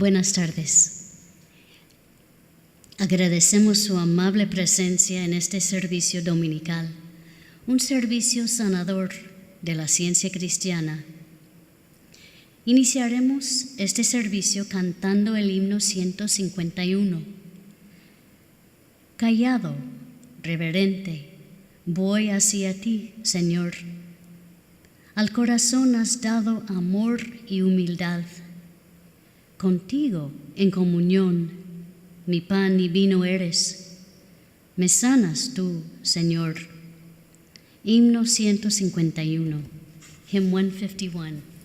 Buenas tardes. Agradecemos su amable presencia en este servicio dominical, un servicio sanador de la ciencia cristiana. Iniciaremos este servicio cantando el himno 151. Callado, reverente, voy hacia ti, Señor. Al corazón has dado amor y humildad. Contigo, en comunión, mi pan y vino eres. Me sanas tú, Señor. Himno 151, Hymn 151.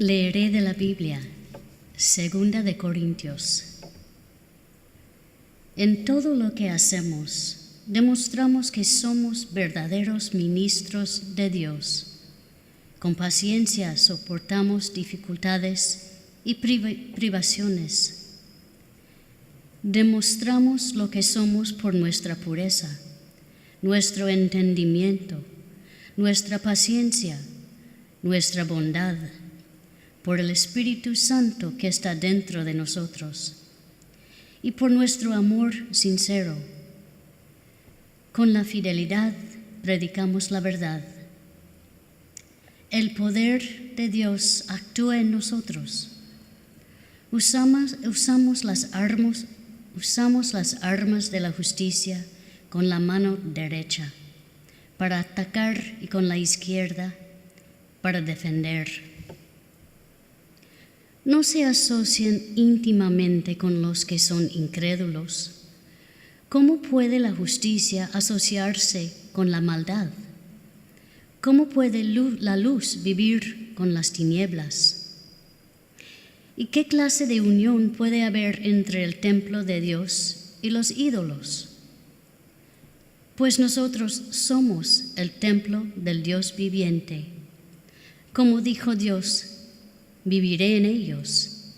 Leeré de la Biblia, 2 de Corintios. En todo lo que hacemos, demostramos que somos verdaderos ministros de Dios. Con paciencia soportamos dificultades y privaciones. Demostramos lo que somos por nuestra pureza, nuestro entendimiento, nuestra paciencia, nuestra bondad, por el Espíritu Santo que está dentro de nosotros, y por nuestro amor sincero. Con la fidelidad predicamos la verdad. El poder de Dios actúa en nosotros. Usamos las armas de la justicia con la mano derecha para atacar y con la izquierda para defender. No se asocien íntimamente con los que son incrédulos. ¿Cómo puede la justicia asociarse con la maldad? ¿Cómo puede la luz vivir con las tinieblas? ¿Y qué clase de unión puede haber entre el templo de Dios y los ídolos? Pues nosotros somos el templo del Dios viviente. Como dijo Dios, viviré en ellos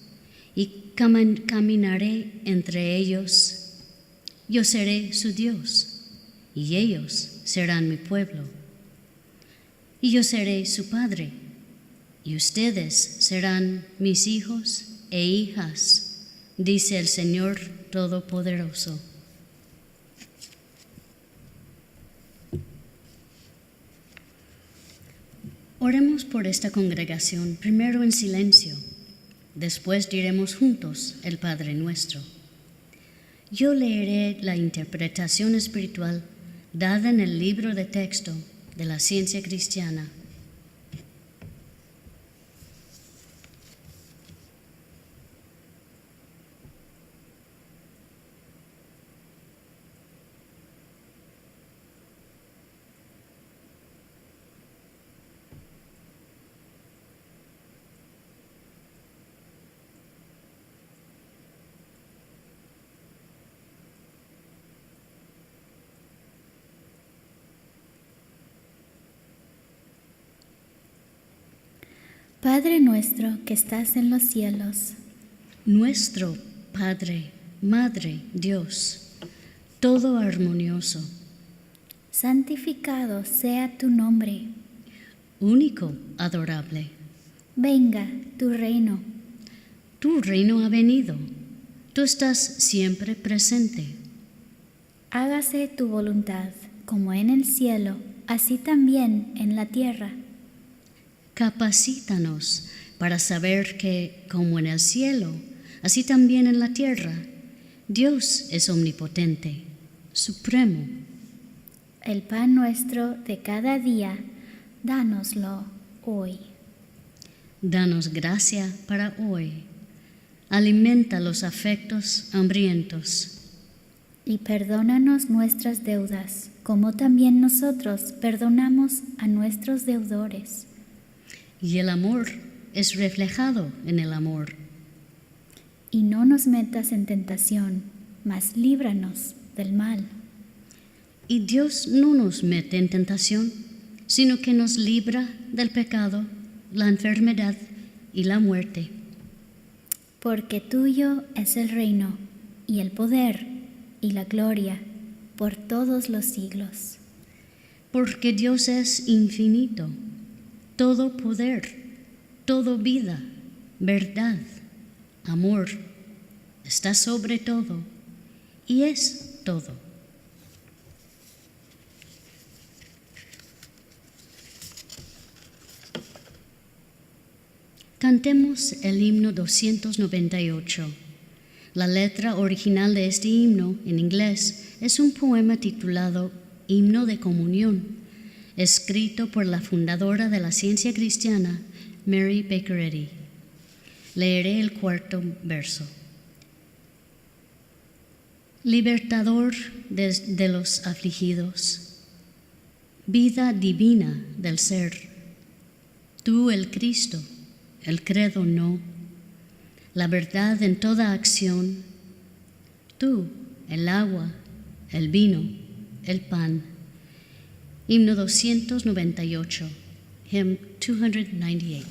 y caminaré entre ellos. Yo seré su Dios y ellos serán mi pueblo. Y yo seré su padre y ustedes serán mis hijos e hijas, dice el Señor Todopoderoso. Oremos por esta congregación, primero en silencio, después diremos juntos el Padre Nuestro. Yo leeré la interpretación espiritual dada en el libro de texto de la ciencia cristiana. Padre nuestro que estás en los cielos, Nuestro Padre, Madre, Dios, todo armonioso, santificado sea tu nombre. único, adorable. Venga tu reino. Tu reino ha venido, tú estás siempre presente. Hágase tu voluntad, como en el cielo, así también en la tierra. Capacítanos para saber que, como en el cielo, así también en la tierra, Dios es omnipotente, supremo. El pan nuestro de cada día, dánoslo hoy. Danos gracia para hoy. Alimenta los afectos hambrientos. Y perdónanos nuestras deudas, como también nosotros perdonamos a nuestros deudores. Y el amor es reflejado en el amor. Y no nos metas en tentación, mas líbranos del mal. Y Dios no nos mete en tentación, sino que nos libra del pecado, la enfermedad y la muerte. Porque tuyo es el reino, y el poder, y la gloria, por todos los siglos. Porque Dios es infinito, todo poder, todo vida, verdad, amor, está sobre todo y es todo. Cantemos el himno 298. La letra original de este himno, en inglés, es un poema titulado Himno de Comunión, escrito por la fundadora de la ciencia cristiana, Mary Baker Eddy. Leeré el cuarto verso. Libertador de los afligidos, vida divina del ser, tú el Cristo, el credo no, la verdad en toda acción, tú el agua, el vino, el pan. Himno 298, Hymn 298.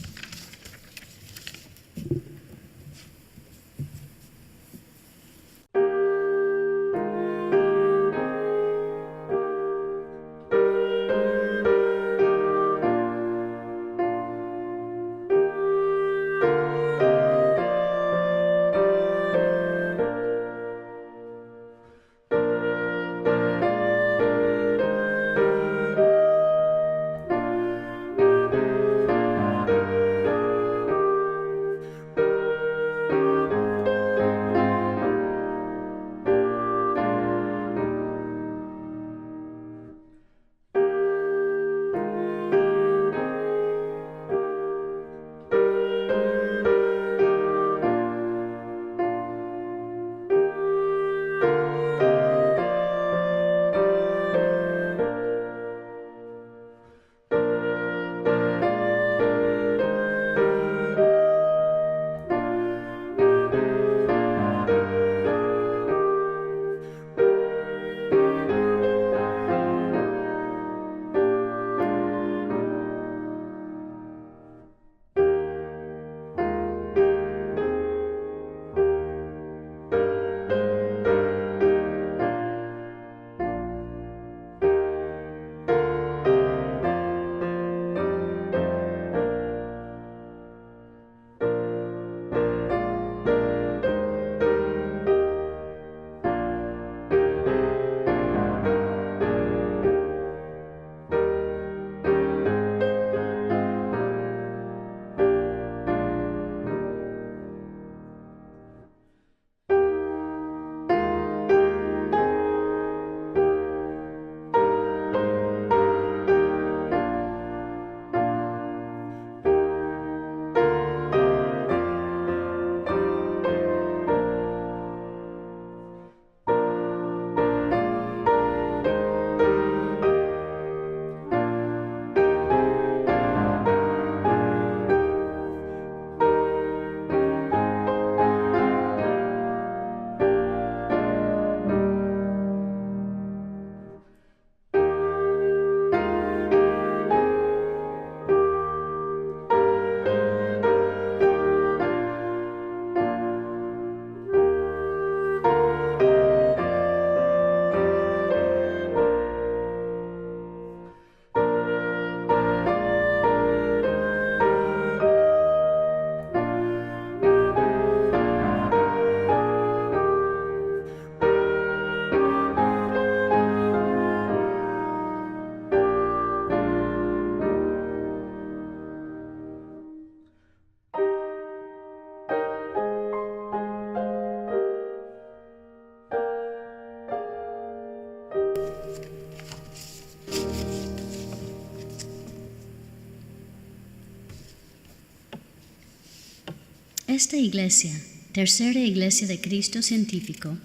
Esta iglesia, tercera iglesia de Cristo científico,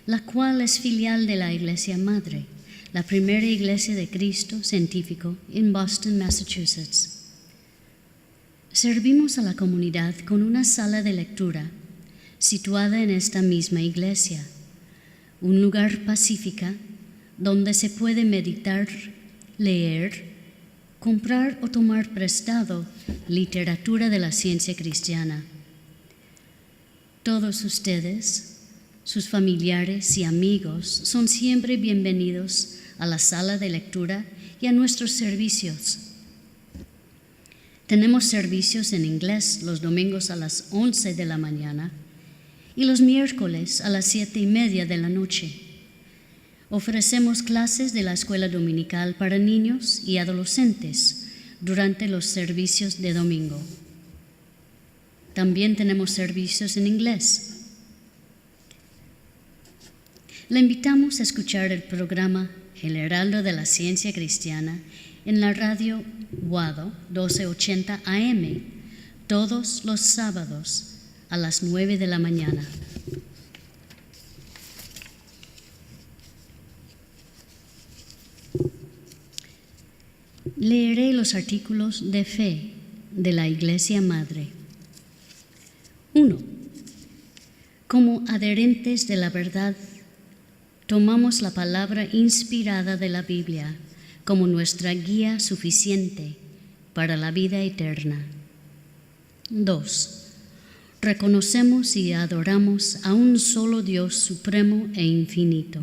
la cual es filial de la Iglesia Madre, la primera iglesia de Cristo científico en Boston, Massachusetts. Servimos a la comunidad con una sala de lectura situada en esta misma iglesia, un lugar pacífico donde se puede meditar, leer, comprar o tomar prestado literatura de la ciencia cristiana. Todos ustedes, sus familiares y amigos, son siempre bienvenidos a la sala de lectura y a nuestros servicios. Tenemos servicios en inglés los domingos a las 11 de la mañana y los miércoles a las 7:30 de la noche. Ofrecemos clases de la escuela dominical para niños y adolescentes durante los servicios de domingo. También tenemos servicios en inglés. Le invitamos a escuchar el programa El Heraldo de la Ciencia Cristiana en la radio Guado 1280 AM todos los sábados a las 9 de la mañana. Leeré los artículos de fe de la Iglesia Madre. 1. Como adherentes de la verdad, tomamos la palabra inspirada de la Biblia como nuestra guía suficiente para la vida eterna. 2. Reconocemos y adoramos a un solo Dios supremo e infinito.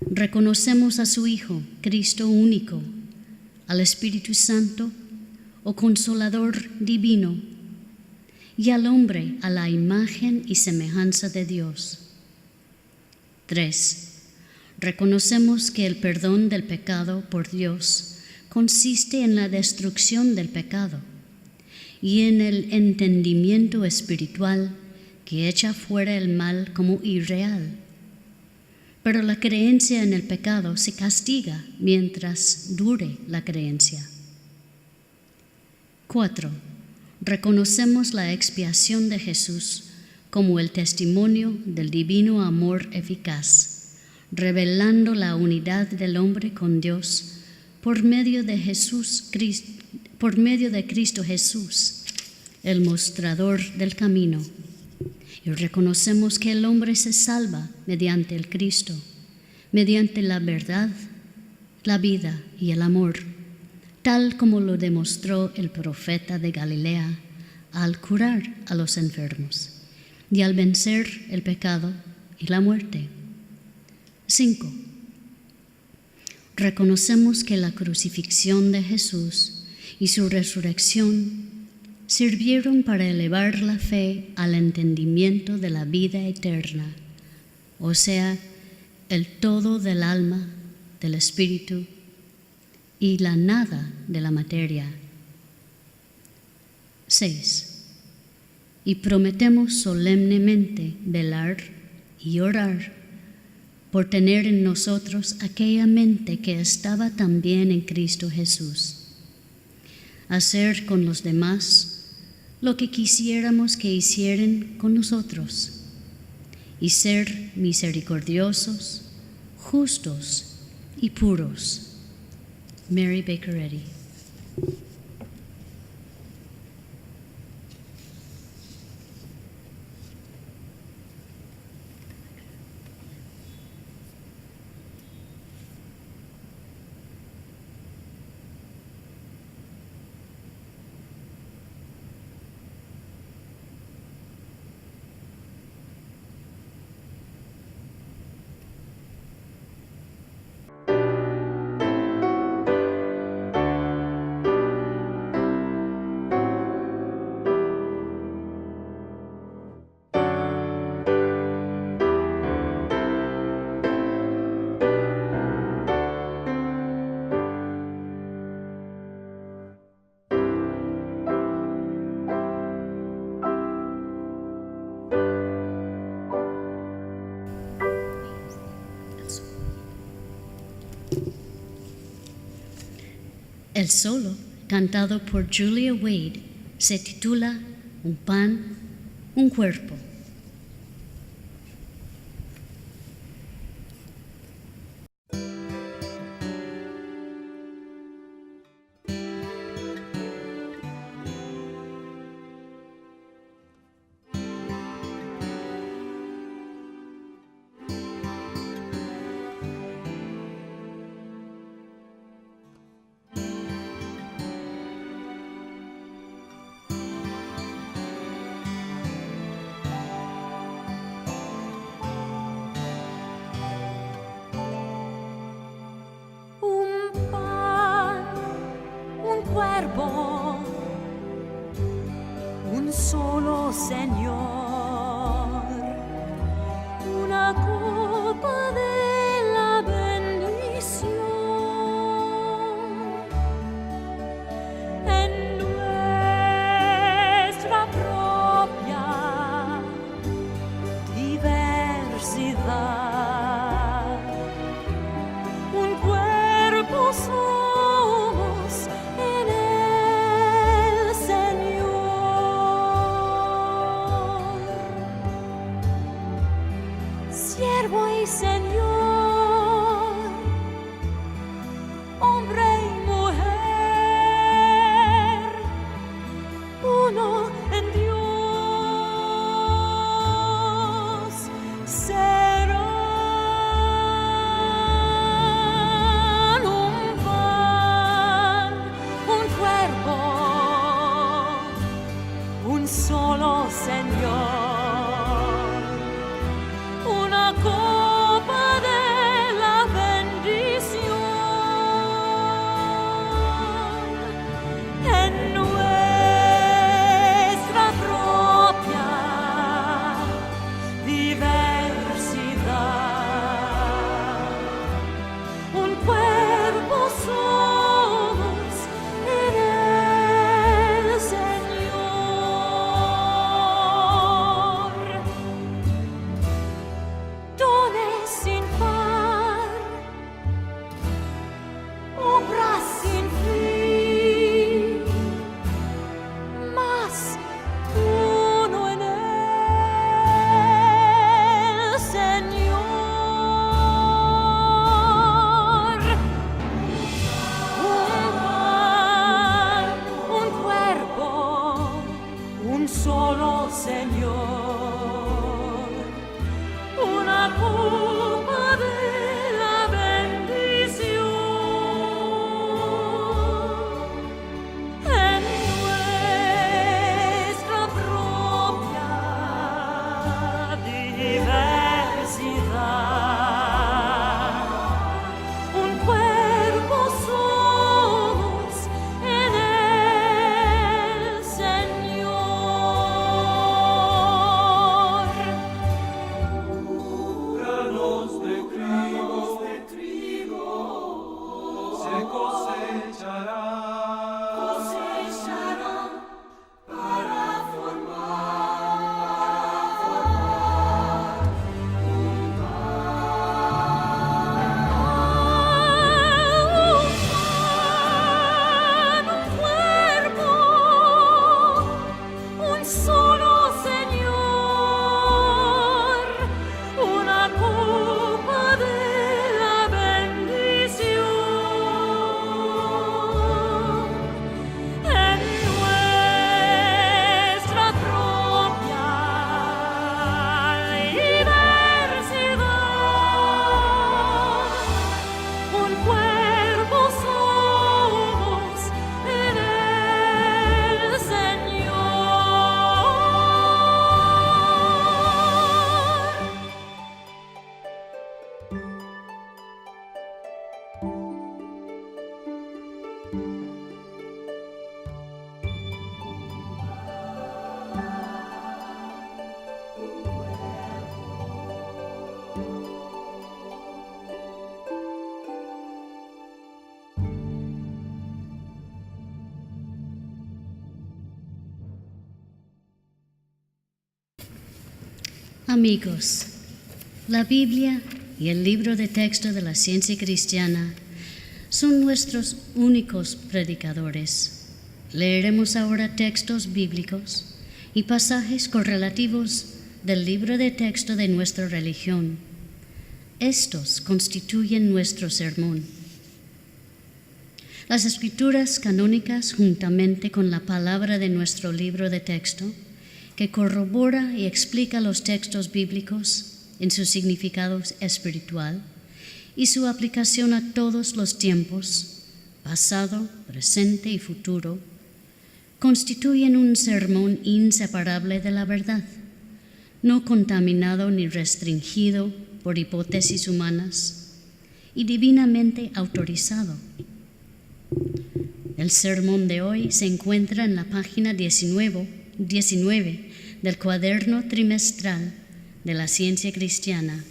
Reconocemos a su Hijo, Cristo único, al Espíritu Santo, o Consolador divino, y al hombre a la imagen y semejanza de Dios. 3. Reconocemos que el perdón del pecado por Dios consiste en la destrucción del pecado y en el entendimiento espiritual que echa fuera el mal como irreal. Pero la creencia en el pecado se castiga mientras dure la creencia. 4. Reconocemos la expiación de Jesús como el testimonio del divino amor eficaz, revelando la unidad del hombre con Dios por medio de Cristo Jesús, el mostrador del camino. Y reconocemos que el hombre se salva mediante el Cristo, mediante la verdad, la vida y el amor, tal como lo demostró el profeta de Galilea al curar a los enfermos y al vencer el pecado y la muerte. 5. Reconocemos que la crucifixión de Jesús y su resurrección sirvieron para elevar la fe al entendimiento de la vida eterna, o sea, el todo del alma, del espíritu y la nada de la materia. 6. Y prometemos solemnemente velar y orar por tener en nosotros aquella mente que estaba también en Cristo Jesús. Hacer con los demás lo que quisiéramos que hicieran con nosotros, y ser misericordiosos, justos y puros. Mary Baker Eddy. El solo, cantado por Julia Wade, se titula un pan, un cuerpo. Un solo Señor, una copa de la bendición en nuestra propia diversidad, un cuerpo somos en el Señor, siervo y Señor, hombre y mujer, uno en Dios serán un pan, un cuerpo, un solo Señor, una copa de la bendición en nuestra propia diversidad, un cuerpo somos en el Señor, dones sin par, obras sin fin, más uno en el Señor, un pan, un cuerpo, un solo Señor, una copa de la bendición en nuestra propia diversidad, un cuerpo somos en el Señor. Granos de trigo se cosecharán para formar un pan, un cuerpo, un solo Señor, una copa de la bendición en nuestra propia diversidad, un cuerpo somos en el Amigos, la Biblia y el libro de texto de la ciencia cristiana son nuestros únicos predicadores. Leeremos ahora textos bíblicos y pasajes correlativos del libro de texto de nuestra religión. Estos constituyen nuestro sermón. Las escrituras canónicas, juntamente con la palabra de nuestro libro de texto, que corrobora y explica los textos bíblicos en su significado espiritual y su aplicación a todos los tiempos, pasado, presente y futuro, constituyen un sermón inseparable de la verdad, no contaminado ni restringido por hipótesis humanas y divinamente autorizado. El sermón de hoy se encuentra en la página 19 del cuaderno trimestral de la Ciencia Cristiana.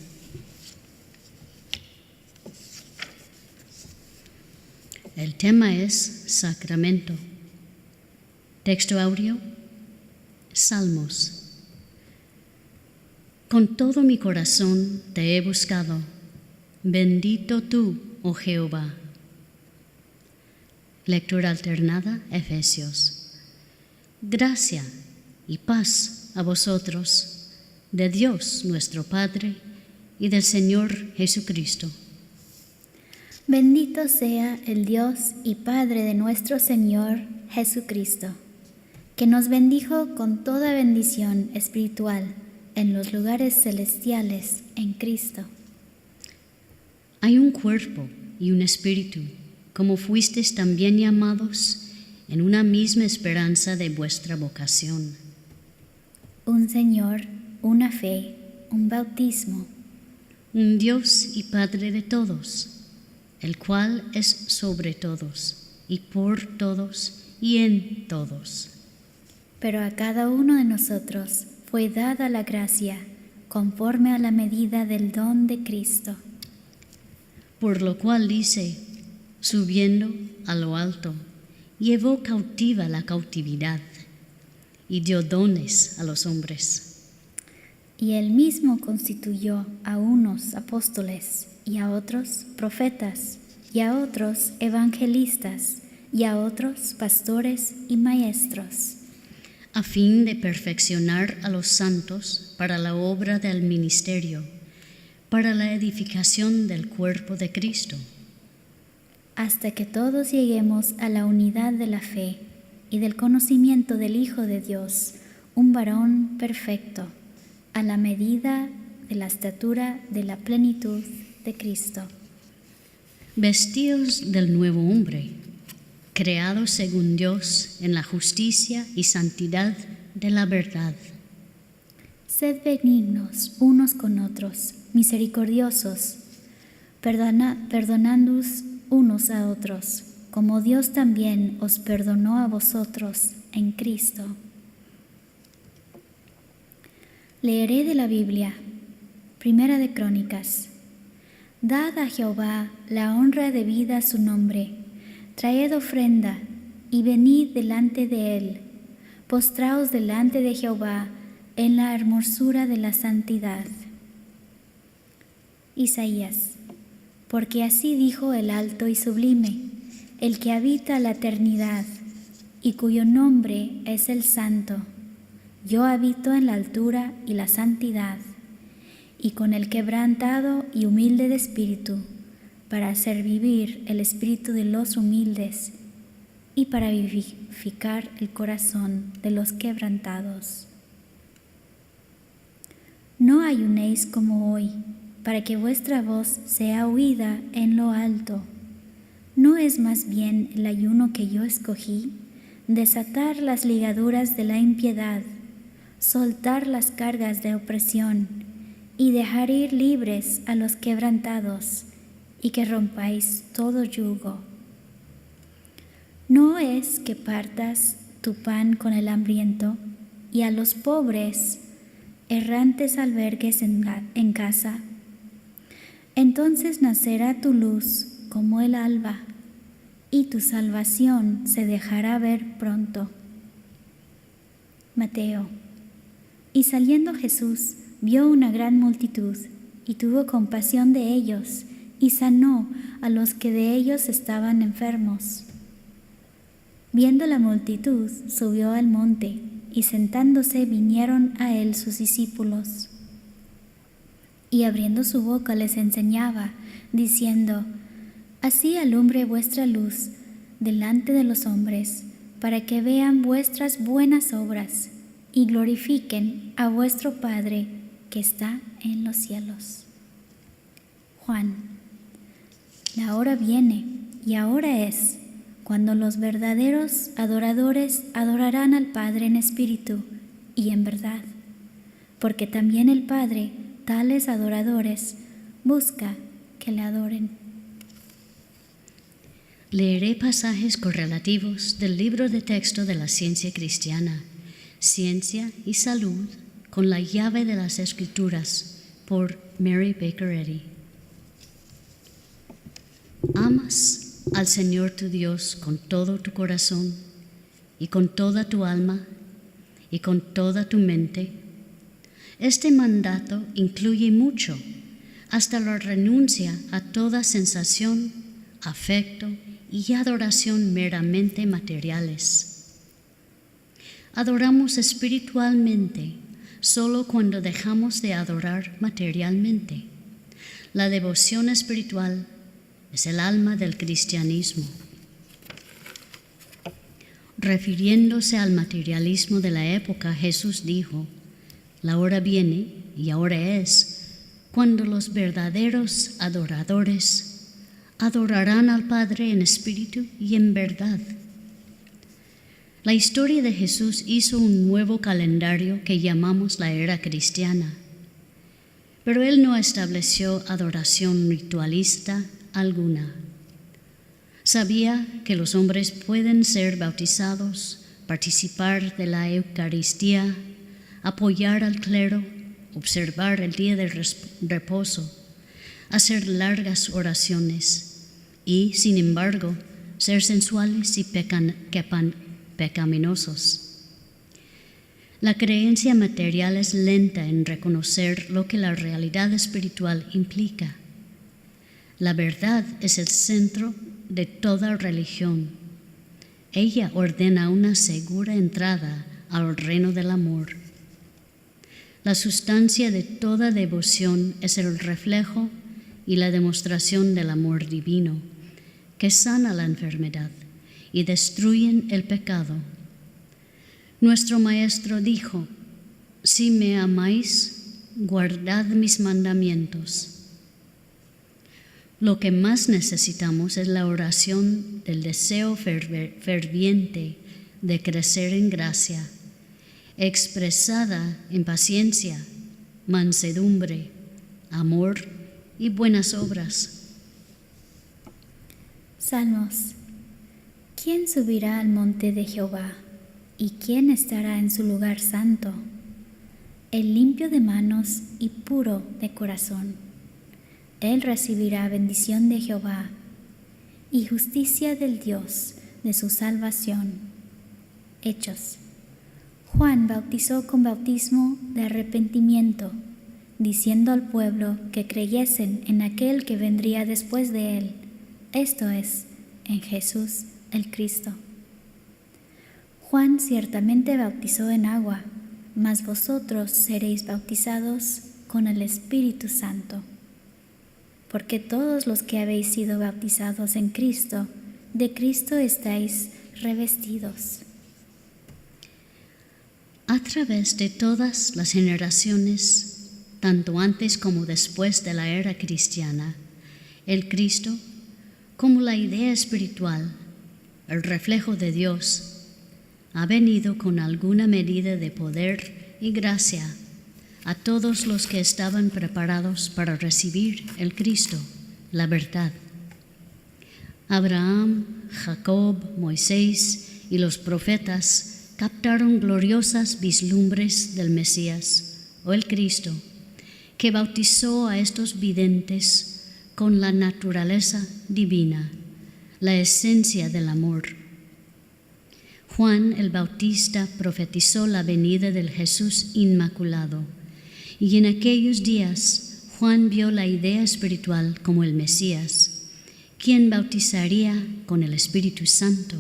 El tema es Sacramento. Texto audio, Salmos. Con todo mi corazón te he buscado. Bendito tú, oh Jehová. Lectura alternada, Efesios. Gracia y paz a vosotros, de Dios nuestro Padre y del Señor Jesucristo. Bendito sea el Dios y Padre de nuestro Señor Jesucristo, que nos bendijo con toda bendición espiritual en los lugares celestiales en Cristo. Hay un cuerpo y un espíritu, como fuisteis también llamados en una misma esperanza de vuestra vocación. Un Señor, una fe, un bautismo, Un Dios y Padre de todos, el cual es sobre todos, y por todos, y en todos. pero a cada uno de nosotros fue dada la gracia conforme a la medida del don de Cristo. Por lo cual dice, subiendo a lo alto, llevó cautiva la cautividad, y dio dones a los hombres. Y él mismo constituyó a unos apóstoles, y a otros profetas, y a otros evangelistas, y a otros pastores y maestros, a fin de perfeccionar a los santos para la obra del ministerio, para la edificación del cuerpo de Cristo, hasta que todos lleguemos a la unidad de la fe y del conocimiento del Hijo de Dios, un varón perfecto, a la medida de la estatura de la plenitud de Cristo. Vestíos del nuevo hombre, creado según Dios en la justicia y santidad de la verdad. Sed benignos unos con otros, misericordiosos, perdonándoos unos a otros, como Dios también os perdonó a vosotros en Cristo. Leeré de la Biblia, Primera de Crónicas. Dad a Jehová la honra debida a su nombre, traed ofrenda y venid delante de él, postraos delante de Jehová en la hermosura de la santidad. Isaías. Porque así dijo el alto y sublime, el que habita la eternidad, y cuyo nombre es el Santo. Yo habito en la altura y la santidad, y con el quebrantado y humilde de espíritu, para hacer vivir el espíritu de los humildes, y para vivificar el corazón de los quebrantados. No ayunéis como hoy, para que vuestra voz sea oída en lo alto. ¿No es más bien el ayuno que yo escogí, desatar las ligaduras de la impiedad, soltar las cargas de opresión, y dejar ir libres a los quebrantados, y que rompáis todo yugo? ¿No es que partas tu pan con el hambriento, y a los pobres errantes albergues en casa? Entonces nacerá tu luz como el alba, y tu salvación se dejará ver pronto. Mateo. Y saliendo Jesús, vio una gran multitud, y tuvo compasión de ellos, y sanó a los que de ellos estaban enfermos. Viendo la multitud, subió al monte, y sentándose vinieron a él sus discípulos. Y abriendo su boca les enseñaba, diciendo: Así alumbre vuestra luz delante de los hombres, para que vean vuestras buenas obras y glorifiquen a vuestro Padre que está en los cielos. Juan. La hora viene, y ahora es, cuando los verdaderos adoradores adorarán al Padre en espíritu y en verdad, porque también el Padre tales adoradores busca que le adoren. Leeré pasajes correlativos del libro de texto de la ciencia cristiana, Ciencia y Salud con la llave de las Escrituras, por Mary Baker Eddy. ¿Amas al Señor tu Dios con todo tu corazón y con toda tu alma y con toda tu mente? Este mandato incluye mucho, hasta la renuncia a toda sensación, afecto y adoración meramente materiales. Adoramos espiritualmente solo cuando dejamos de adorar materialmente. La devoción espiritual es el alma del cristianismo. Refiriéndose al materialismo de la época, Jesús dijo: la hora viene, y ahora es, cuando los verdaderos adoradores adorarán al Padre en espíritu y en verdad. La historia de Jesús hizo un nuevo calendario que llamamos la era cristiana, pero Él no estableció adoración ritualista alguna. Sabía que los hombres pueden ser bautizados, participar de la Eucaristía, apoyar al clero, observar el día de reposo, hacer largas oraciones y, sin embargo, ser sensuales y pecaminosos. La creencia material es lenta en reconocer lo que la realidad espiritual implica. La verdad es el centro de toda religión. Ella ordena una segura entrada al reino del amor. La sustancia de toda devoción es el reflejo y la demostración del amor divino, que sana la enfermedad y destruyen el pecado. Nuestro Maestro dijo: si me amáis, guardad mis mandamientos. Lo que más necesitamos es la oración del deseo ferviente de crecer en gracia, expresada en paciencia, mansedumbre, amor y buenas obras. Salmos. ¿Quién subirá al monte de Jehová? ¿Y quién estará en su lugar santo? El limpio de manos y puro de corazón. Él recibirá bendición de Jehová y justicia del Dios de su salvación. Hechos. Juan bautizó con bautismo de arrepentimiento, diciendo al pueblo que creyesen en aquel que vendría después de él, esto es, en Jesús el Cristo. Juan ciertamente bautizó en agua, mas vosotros seréis bautizados con el Espíritu Santo. Porque todos los que habéis sido bautizados en Cristo, de Cristo estáis revestidos. A través de todas las generaciones, tanto antes como después de la era cristiana, el Cristo, como la idea espiritual, el reflejo de Dios, ha venido con alguna medida de poder y gracia a todos los que estaban preparados para recibir el Cristo, la verdad. Abraham, Jacob, Moisés y los profetas captaron gloriosas vislumbres del Mesías, o el Cristo, que bautizó a estos videntes con la naturaleza divina, la esencia del amor. Juan el Bautista profetizó la venida del Jesús Inmaculado, y en aquellos días Juan vio la idea espiritual como el Mesías, quien bautizaría con el Espíritu Santo,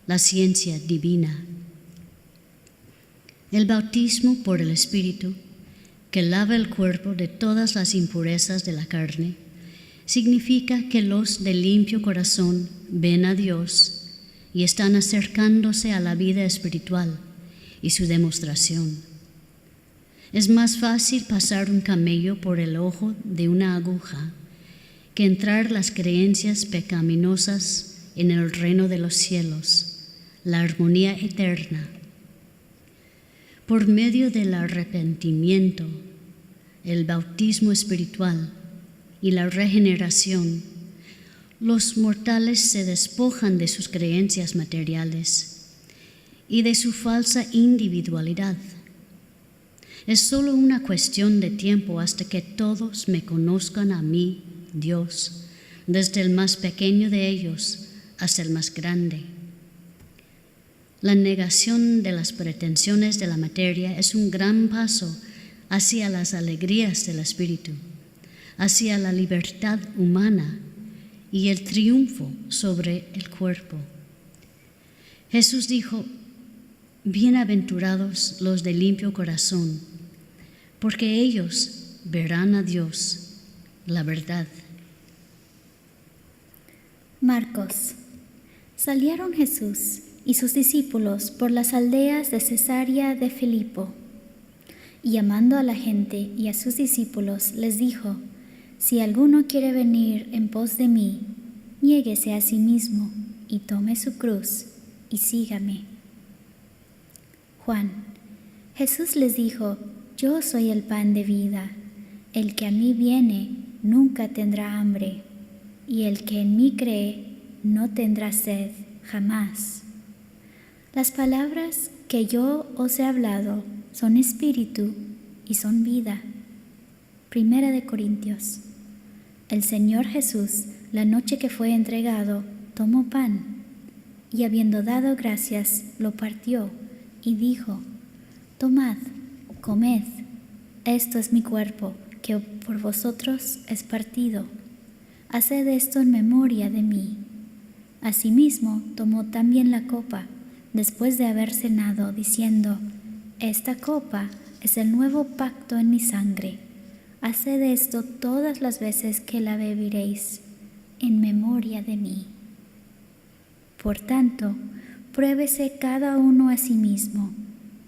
la ciencia divina. El bautismo por el Espíritu, que lava el cuerpo de todas las impurezas de la carne, significa que los de limpio corazón ven a Dios y están acercándose a la vida espiritual y su demostración. Es más fácil pasar un camello por el ojo de una aguja que entrar las creencias pecaminosas en el reino de los cielos, la armonía eterna. Por medio del arrepentimiento, el bautismo espiritual y la regeneración, los mortales se despojan de sus creencias materiales y de su falsa individualidad. Es solo una cuestión de tiempo hasta que todos me conozcan a mí, Dios, desde el más pequeño de ellos hasta el más grande. La negación de las pretensiones de la materia es un gran paso hacia las alegrías del Espíritu, hacia la libertad humana y el triunfo sobre el cuerpo. Jesús dijo: bienaventurados los de limpio corazón, porque ellos verán a Dios, la verdad. Marcos. Salieron Jesús y sus discípulos por las aldeas de Cesarea de Filipo, y llamando a la gente y a sus discípulos les dijo: si alguno quiere venir en pos de mí, niéguese a sí mismo y tome su cruz y sígame. Juan. Jesús les dijo: yo soy el pan de vida. El que a mí viene nunca tendrá hambre, y el que en mí cree no tendrá sed jamás. Las palabras que yo os he hablado son espíritu y son vida. Primera de Corintios. El Señor Jesús, la noche que fue entregado, tomó pan, y habiendo dado gracias, lo partió y dijo: tomad, comed, esto es mi cuerpo, que por vosotros es partido. Haced esto en memoria de mí. Asimismo, tomó también la copa, después de haber cenado, diciendo: esta copa es el nuevo pacto en mi sangre. Haced esto todas las veces que la beberéis, en memoria de mí. Por tanto, pruébese cada uno a sí mismo,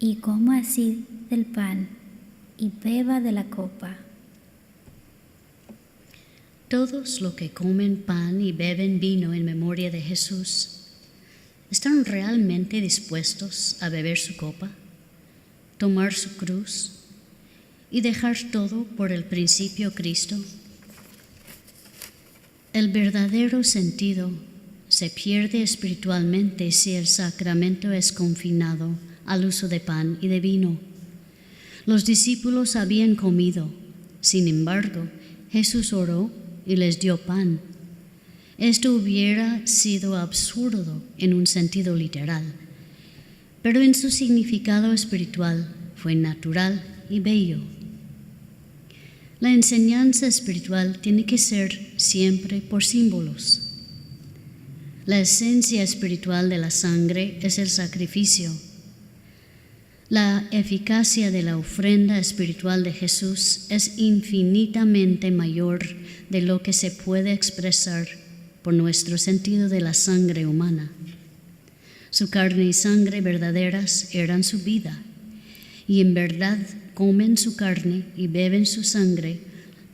y coma así del pan, y beba de la copa. Todos los que comen pan y beben vino en memoria de Jesús, ¿están realmente dispuestos a beber su copa, tomar su cruz y dejar todo por el principio Cristo? El verdadero sentido se pierde espiritualmente si el sacramento es confinado al uso de pan y de vino. Los discípulos habían comido, sin embargo, Jesús oró y les dio pan. Esto hubiera sido absurdo en un sentido literal, pero en su significado espiritual fue natural y bello. La enseñanza espiritual tiene que ser siempre por símbolos. La esencia espiritual de la sangre es el sacrificio. La eficacia de la ofrenda espiritual de Jesús es infinitamente mayor de lo que se puede expresar por nuestro sentido de la sangre humana. Su carne y sangre verdaderas eran su vida, y en verdad comen su carne y beben su sangre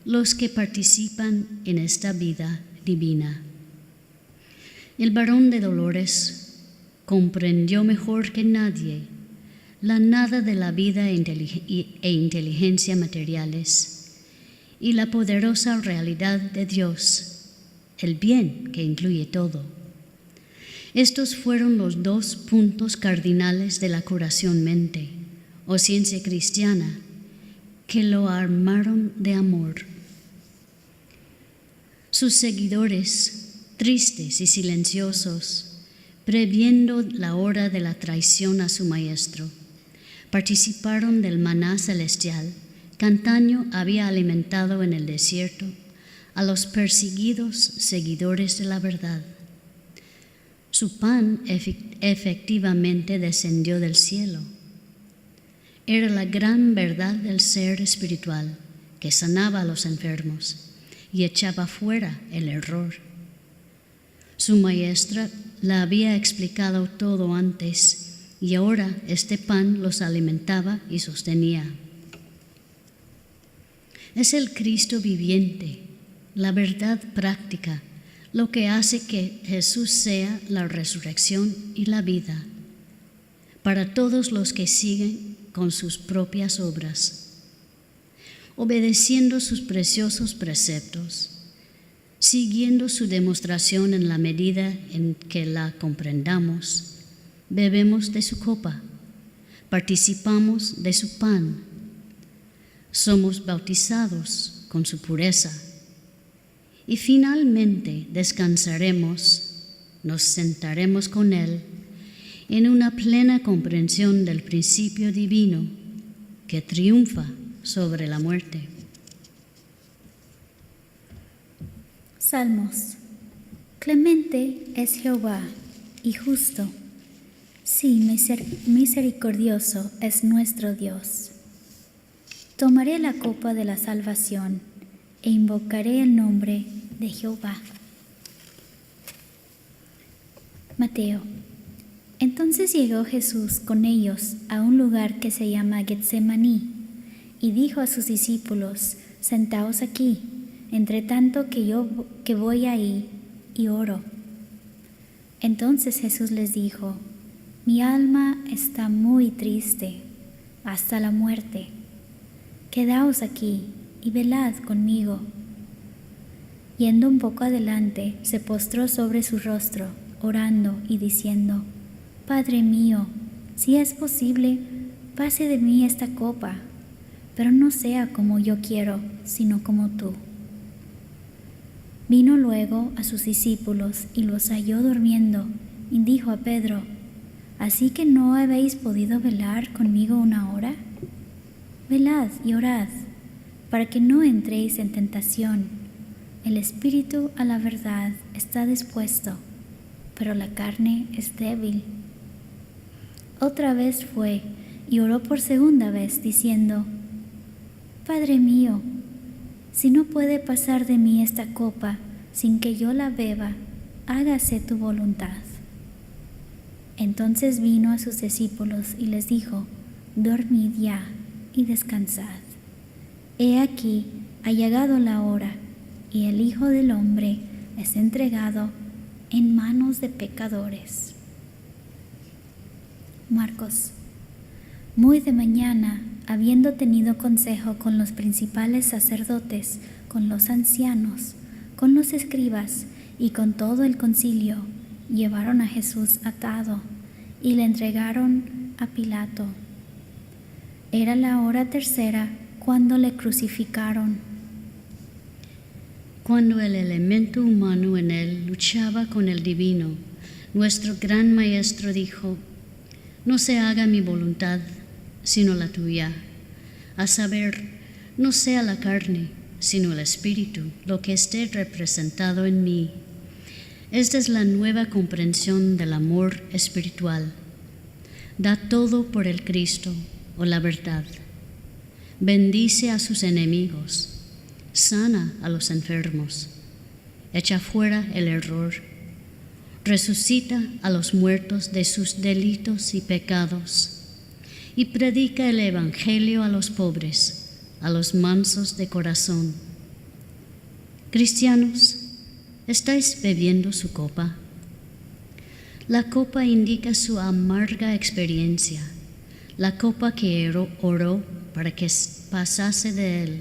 los que participan en esta vida divina. El varón de Dolores comprendió mejor que nadie la nada de la vida e inteligencia materiales y la poderosa realidad de Dios, el bien que incluye todo. Estos fueron los dos puntos cardinales de la curación mente, o ciencia cristiana, que lo armaron de amor. Sus seguidores, tristes y silenciosos, previendo la hora de la traición a su maestro, participaron del maná celestial que antaño había alimentado en el desierto a los perseguidos seguidores de la verdad. Su pan efectivamente descendió del cielo. era la gran verdad del ser espiritual que sanaba a los enfermos y echaba fuera el error. Su maestra la había explicado todo antes y ahora este pan los alimentaba y sostenía. Es el Cristo viviente, la verdad práctica, lo que hace que Jesús sea la resurrección y la vida para todos los que siguen con sus propias obras, obedeciendo sus preciosos preceptos, siguiendo su demostración en la medida en que la comprendamos, bebemos de su copa, participamos de su pan, somos bautizados con su pureza y finalmente descansaremos, nos sentaremos con Él en una plena comprensión del principio divino que triunfa sobre la muerte. Salmos. Clemente es Jehová y justo. Sí, misericordioso es nuestro Dios. Tomaré la copa de la salvación e invocaré el nombre de Jehová. Mateo. Entonces llegó Jesús con ellos a un lugar que se llama Getsemaní y dijo a sus discípulos: Sentaos aquí, entre tanto que voy ahí y oro. Entonces Jesús les dijo: Mi alma está muy triste hasta la muerte. Quedaos aquí y velad conmigo. Yendo un poco adelante, se postró sobre su rostro, orando y diciendo: Padre mío, si es posible, pase de mí esta copa, pero no sea como yo quiero, sino como tú. Vino luego a sus discípulos y los halló durmiendo, y dijo a Pedro: ¿Así que no habéis podido velar conmigo una hora? Velad y orad, para que no entréis en tentación. El espíritu a la verdad está dispuesto, pero la carne es débil. Otra vez fue y oró por segunda vez, diciendo: Padre mío, si no puede pasar de mí esta copa sin que yo la beba, hágase tu voluntad. Entonces vino a sus discípulos y les dijo: Dormid ya y descansad. He aquí, ha llegado la hora, y el Hijo del Hombre es entregado en manos de pecadores. Marcos. Muy de mañana, habiendo tenido consejo con los principales sacerdotes, con los ancianos, con los escribas y con todo el concilio, llevaron a Jesús atado y le entregaron a Pilato. Era la hora tercera cuando le crucificaron. Cuando el elemento humano en él luchaba con el divino, nuestro gran Maestro dijo: No se haga mi voluntad, sino la tuya. A saber, no sea la carne, sino el espíritu, lo que esté representado en mí. Esta es la nueva comprensión del amor espiritual. Da todo por el Cristo o la verdad. Bendice a sus enemigos, sana a los enfermos, echa fuera el error, resucita a los muertos de sus delitos y pecados, y predica el Evangelio a los pobres, a los mansos de corazón. Cristianos, ¿estáis bebiendo su copa? La copa indica su amarga experiencia, la copa que oró para que pasase de él,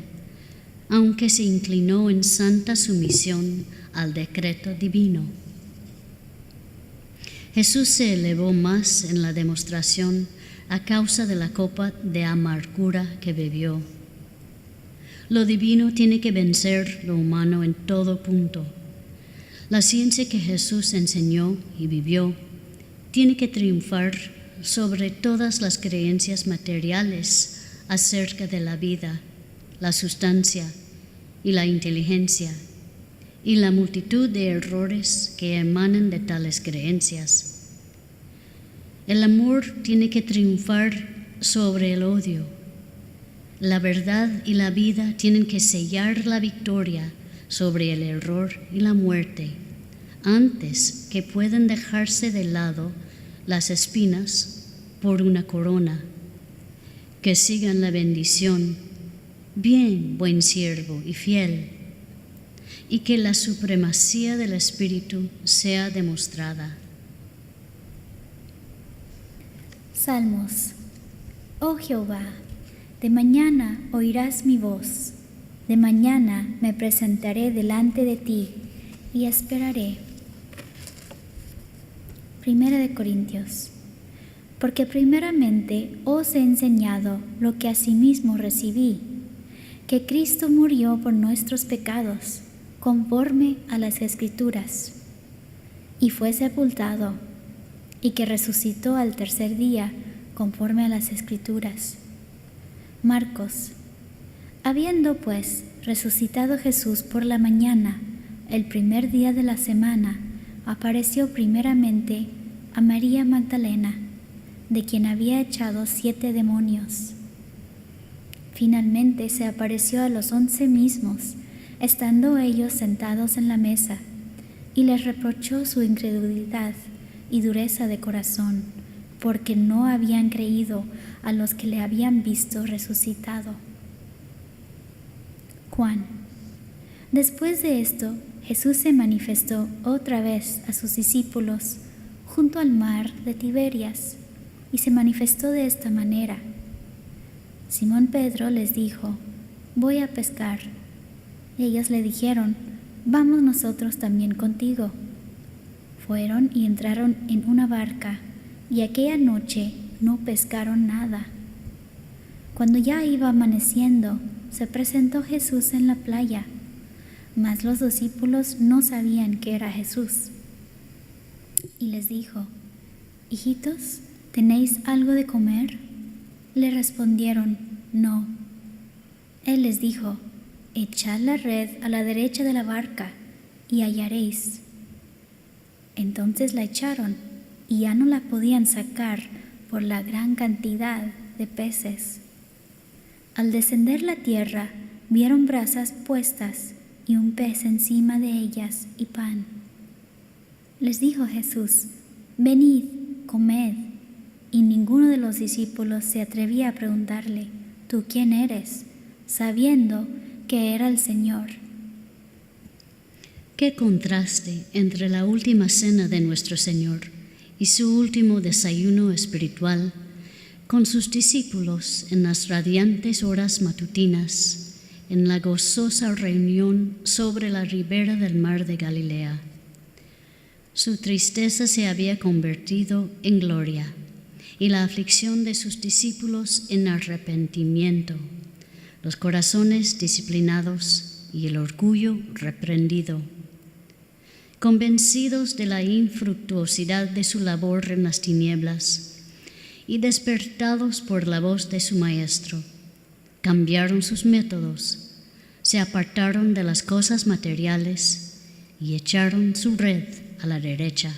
aunque se inclinó en santa sumisión al decreto divino. Jesús se elevó más en la demostración a causa de la copa de amargura que bebió. Lo divino tiene que vencer lo humano en todo punto. La ciencia que Jesús enseñó y vivió tiene que triunfar sobre todas las creencias materiales acerca de la vida, la sustancia y la inteligencia, y la multitud de errores que emanan de tales creencias. El amor tiene que triunfar sobre el odio. La verdad y la vida tienen que sellar la victoria sobre el error y la muerte, antes que puedan dejarse de lado las espinas por una corona. Que sigan la bendición, bien, buen siervo y fiel, y que la supremacía del Espíritu sea demostrada. Salmos. Oh Jehová, de mañana oirás mi voz, de mañana me presentaré delante de ti y esperaré. 1 de Corintios. Porque primeramente os he enseñado lo que asimismo recibí, que Cristo murió por nuestros pecados, conforme a las Escrituras, y fue sepultado, y que resucitó al tercer día, conforme a las Escrituras. Marcos. Habiendo pues resucitado Jesús por la mañana, el primer día de la semana, apareció primeramente a María Magdalena, de quien había echado 7 demonios. Finalmente se apareció a los 11 mismos, estando ellos sentados en la mesa, y les reprochó su incredulidad y dureza de corazón, porque no habían creído a los que le habían visto resucitado. Juan. Después de esto, Jesús se manifestó otra vez a sus discípulos junto al mar de Tiberias, y se manifestó de esta manera. Simón Pedro les dijo: voy a pescar. Y ellos le dijeron: vamos nosotros también contigo. Fueron y entraron en una barca, y aquella noche no pescaron nada. Cuando ya iba amaneciendo, se presentó Jesús en la playa, mas los discípulos no sabían que era Jesús. Y les dijo: hijitos, ¿tenéis algo de comer? Le respondieron: no. Él les dijo: echad la red a la derecha de la barca y hallaréis. Entonces la echaron y ya no la podían sacar por la gran cantidad de peces. Al descender la tierra, vieron brasas puestas y un pez encima de ellas y pan. Les dijo Jesús: venid, comed. Y ninguno de los discípulos se atrevía a preguntarle: ¿tú quién eres?, sabiendo que era el Señor. Qué contraste entre la última cena de nuestro Señor y su último desayuno espiritual con sus discípulos en las radiantes horas matutinas, en la gozosa reunión sobre la ribera del mar de Galilea. Su tristeza se había convertido en gloria y la aflicción de sus discípulos en arrepentimiento, los corazones disciplinados y el orgullo reprendido. Convencidos de la infructuosidad de su labor en las tinieblas y despertados por la voz de su Maestro, cambiaron sus métodos, se apartaron de las cosas materiales y echaron su red a la derecha.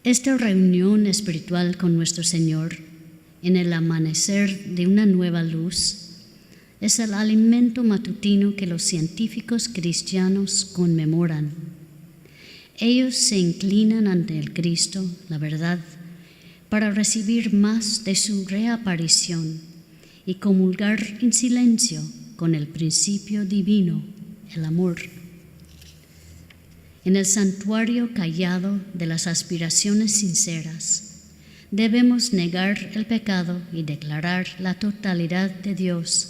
Esta reunión espiritual con nuestro Señor, en el amanecer de una nueva luz, es el alimento matutino que los científicos cristianos conmemoran. Ellos se inclinan ante el Cristo, la verdad, para recibir más de su reaparición y comulgar en silencio con el principio divino, el amor. En el santuario callado de las aspiraciones sinceras, debemos negar el pecado y declarar la totalidad de Dios.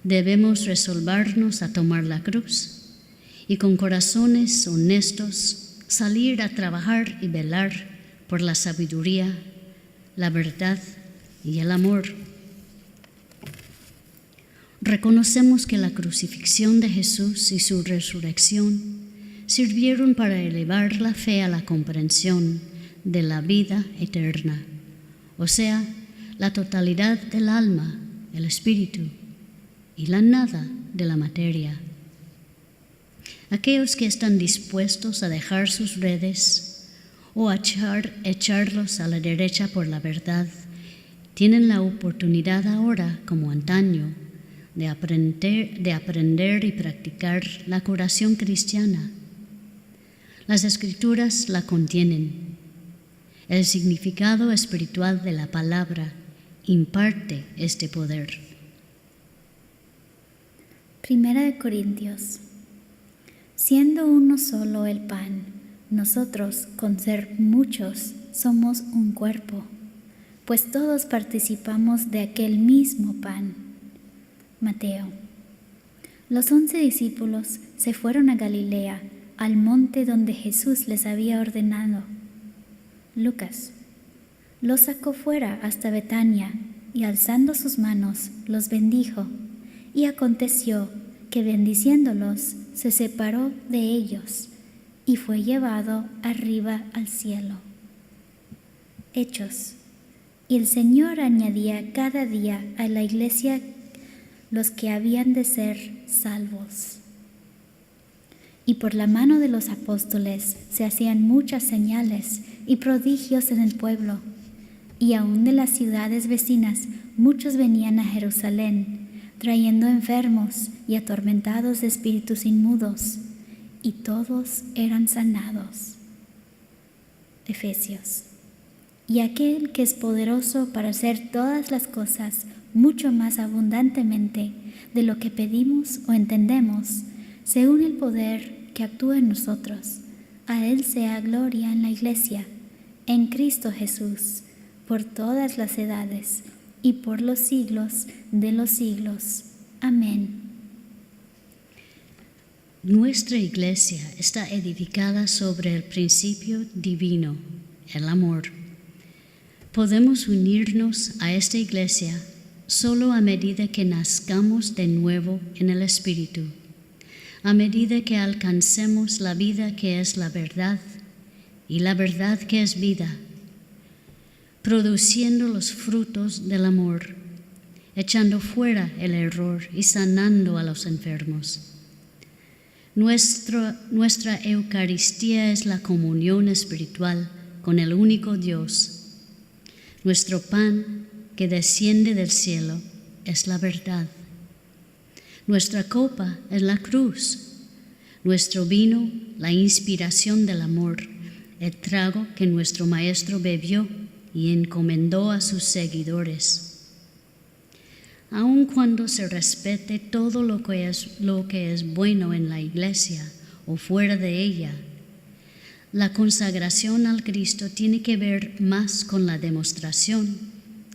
Debemos resolvernos a tomar la cruz y con corazones honestos salir a trabajar y velar por la sabiduría, la verdad y el amor. Reconocemos que la crucifixión de Jesús y su resurrección sirvieron para elevar la fe a la comprensión de la vida eterna, o sea, la totalidad del alma, el espíritu y la nada de la materia. Aquellos que están dispuestos a dejar sus redes o a echarlos a la derecha por la verdad tienen la oportunidad ahora, como antaño, de aprender y practicar la oración cristiana. Las Escrituras la contienen. El significado espiritual de la palabra imparte este poder. Primera de Corintios. Siendo uno solo el pan, nosotros, con ser muchos, somos un cuerpo, pues todos participamos de aquel mismo pan. Mateo. Los 11 discípulos se fueron a Galilea, al monte donde Jesús les había ordenado. Lucas. Los sacó fuera hasta Betania y alzando sus manos los bendijo, y aconteció que bendiciéndolos se separó de ellos y fue llevado arriba al cielo. Hechos. Y el Señor añadía cada día a la iglesia los que habían de ser salvos. Y por la mano de los apóstoles se hacían muchas señales y prodigios en el pueblo, y aun de las ciudades vecinas muchos venían a Jerusalén, trayendo enfermos y atormentados de espíritus inmundos, y todos eran sanados. Efesios. Y aquel que es poderoso para hacer todas las cosas mucho más abundantemente de lo que pedimos o entendemos, según el poder que actúa en nosotros, a Él sea gloria en la Iglesia, en Cristo Jesús, por todas las edades y por los siglos de los siglos. Amén. Nuestra Iglesia está edificada sobre el principio divino, el amor. Podemos unirnos a esta Iglesia solo a medida que nazcamos de nuevo en el Espíritu, a medida que alcancemos la vida que es la verdad y la verdad que es vida, produciendo los frutos del amor, echando fuera el error y sanando a los enfermos. Nuestra Eucaristía es la comunión espiritual con el único Dios. Nuestro pan que desciende del cielo es la verdad. Nuestra copa es la cruz. Nuestro vino, la inspiración del amor, el trago que nuestro Maestro bebió y encomendó a sus seguidores. Aun cuando se respete todo lo que es bueno en la Iglesia o fuera de ella, la consagración al Cristo tiene que ver más con la demostración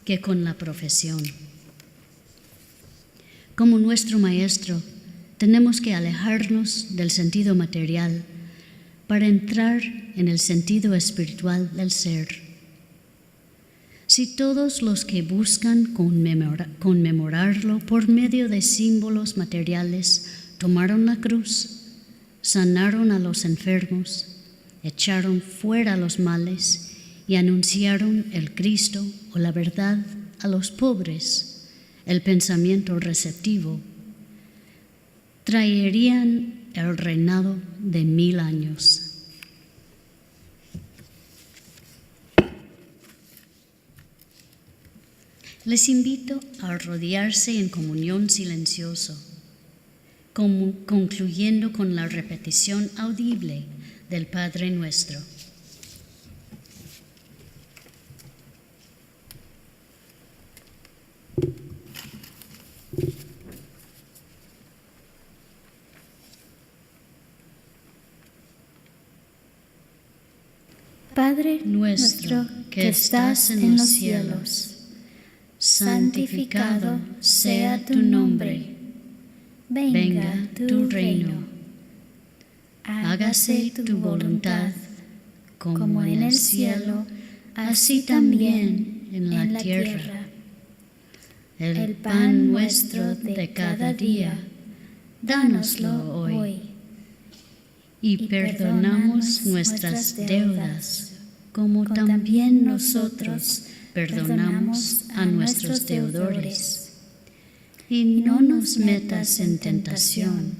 que con la profesión. Como nuestro Maestro, tenemos que alejarnos del sentido material para entrar en el sentido espiritual del ser. Si todos los que buscan conmemorarlo por medio de símbolos materiales tomaron la cruz, sanaron a los enfermos, echaron fuera los males y anunciaron el Cristo o la verdad a los pobres, el pensamiento receptivo, traerían el reinado de 1000 años. Les invito a rodearse en comunión silencioso, concluyendo con la repetición audible del Padre Nuestro. Padre Nuestro que estás en los cielos, santificado sea tu nombre. Venga tu reino. Hágase tu voluntad, como en el cielo, así también en la tierra. El pan nuestro de cada día, dánoslo hoy. Y perdonamos nuestras deudas, como también nosotros perdonamos a nuestros deudores. Y no nos metas en tentación,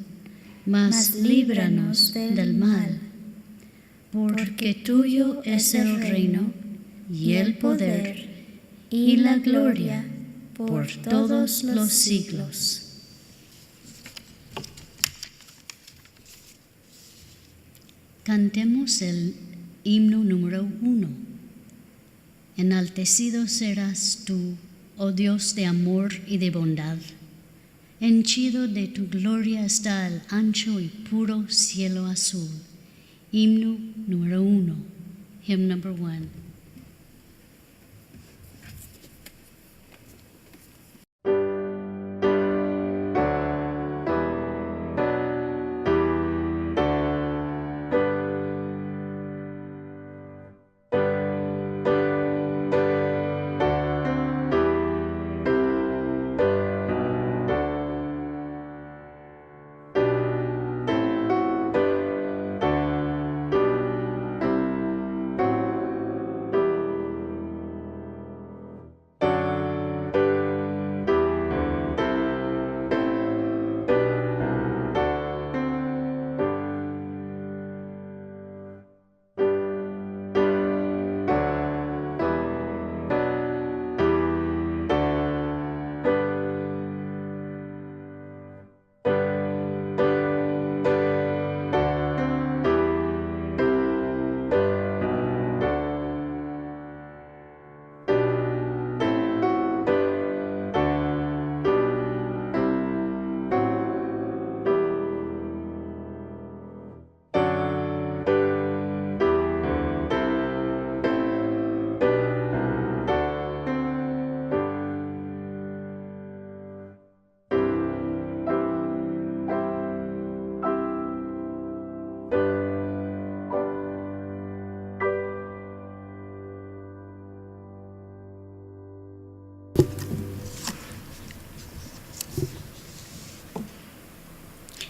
mas líbranos del mal, porque tuyo es el reino, y el poder, y la gloria por todos los siglos. Cantemos el himno número 1. Enaltecido serás tú, oh Dios de amor y de bondad. Henchido de tu gloria está el ancho y puro cielo azul. Himno número 1. Hymn number 1.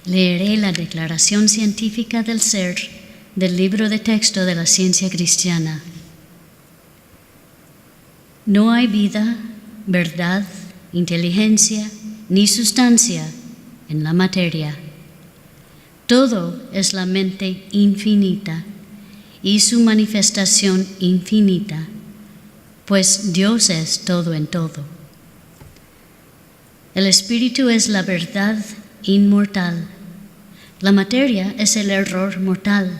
Leeré la declaración científica del ser del libro de texto de la ciencia cristiana. No hay vida, verdad, inteligencia ni sustancia en la materia. Todo es la mente infinita y su manifestación infinita, pues Dios es todo en todo. El espíritu es la verdad inmortal. La materia es el error mortal.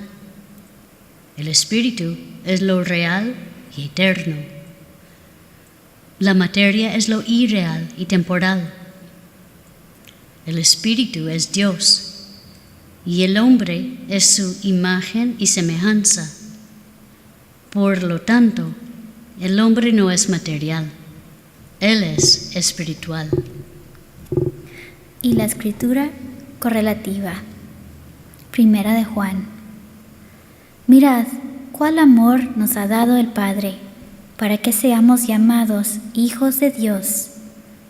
El espíritu es lo real y eterno. La materia es lo irreal y temporal. El espíritu es Dios y el hombre es su imagen y semejanza. Por lo tanto, el hombre no es material, él es espiritual. Y la escritura correlativa. Primera de Juan. Mirad cuál amor nos ha dado el Padre, para que seamos llamados hijos de Dios.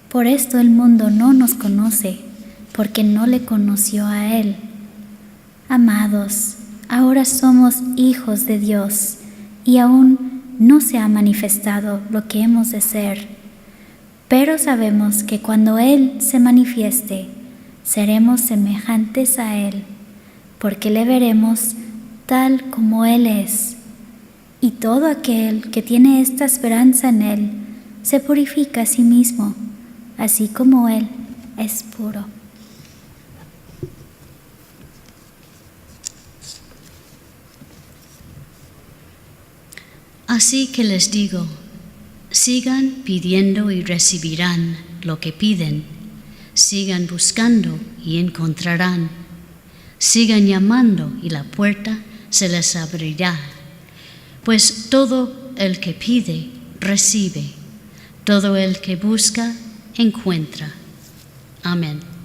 Por esto el mundo no nos conoce, porque no le conoció a Él. Amados, ahora somos hijos de Dios, y aún no se ha manifestado lo que hemos de ser. Pero sabemos que cuando Él se manifieste, seremos semejantes a Él, porque le veremos tal como Él es. Y todo aquel que tiene esta esperanza en Él se purifica a sí mismo, así como Él es puro. Así que les digo, sigan pidiendo y recibirán lo que piden. Sigan buscando y encontrarán. Sigan llamando y la puerta se les abrirá. Pues todo el que pide, recibe. Todo el que busca, encuentra. Amén.